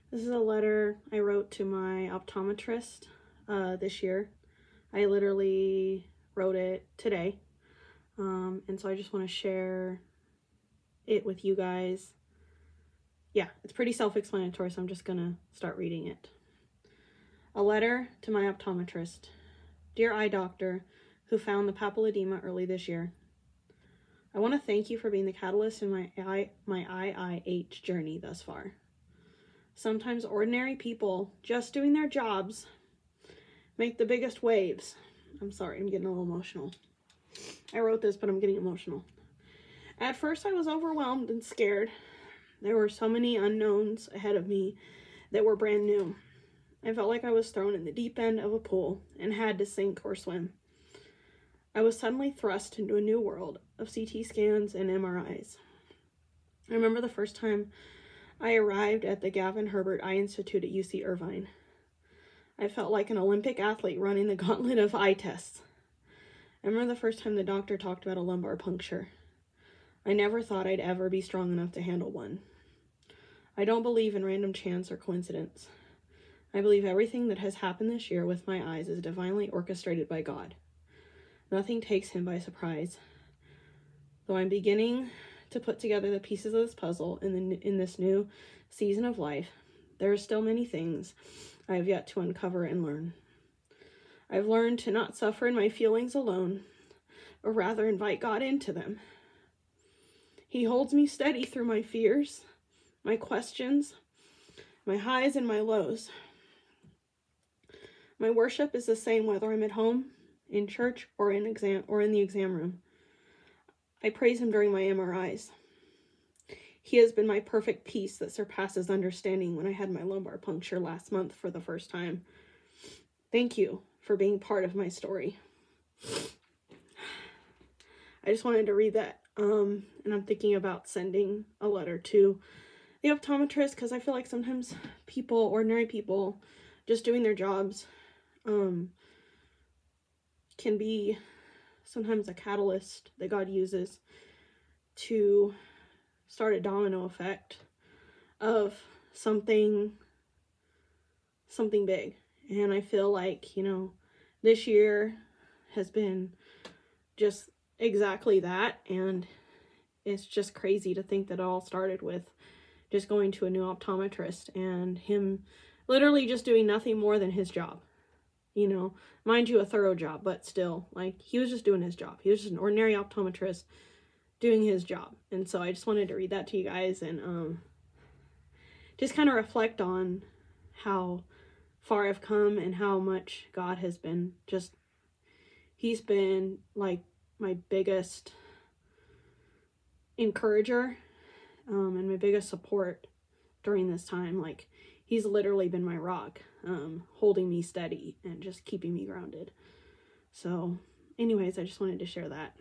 This is a letter I wrote to my optometrist this year. I literally wrote it today. And so I just want to share it with you guys. Yeah, it's pretty self-explanatory, so I'm just going to start reading it. A letter to my optometrist. Dear eye doctor, who found the papilledema early this year. I want to thank you for being the catalyst in my IIH journey thus far. Sometimes ordinary people just doing their jobs make the biggest waves. I'm sorry, I'm getting a little emotional. I wrote this, but I'm getting emotional. At first, I was overwhelmed and scared. There were so many unknowns ahead of me that were brand new. I felt like I was thrown in the deep end of a pool and had to sink or swim. I was suddenly thrust into a new world of CT scans and MRIs. I remember the first time I arrived at the Gavin Herbert Eye Institute at UC Irvine. I felt like an Olympic athlete running the gauntlet of eye tests. I remember the first time the doctor talked about a lumbar puncture. I never thought I'd ever be strong enough to handle one. I don't believe in random chance or coincidence. I believe everything that has happened this year with my eyes is divinely orchestrated by God. Nothing takes him by surprise. Though I'm beginning to put together the pieces of this puzzle in this new season of life, there are still many things I have yet to uncover and learn. I've learned to not suffer in my feelings alone, but rather invite God into them. He holds me steady through my fears, my questions, my highs and my lows. My worship is the same whether I'm at home, in church, or in the exam room. I praise him during my MRIs. He has been my perfect peace that surpasses understanding when I had my lumbar puncture last month for the first time. Thank you for being part of my story. I just wanted to read that, and I'm thinking about sending a letter to the optometrist because I feel like sometimes people, ordinary people, just doing their jobs, can be sometimes a catalyst that God uses to start a domino effect of something big. And I feel like, this year has been just exactly that. And it's just crazy to think that it all started with just going to a new optometrist and him literally just doing nothing more than his job. Mind you, a thorough job, but still, like, he was just doing his job. He was just an ordinary optometrist doing his job. And so I just wanted to read that to you guys and just kind of reflect on how far I've come and how much God has been he's been like my biggest encourager and my biggest support during this time. Like, he's literally been my rock, holding me steady and just keeping me grounded. So anyways, I just wanted to share that.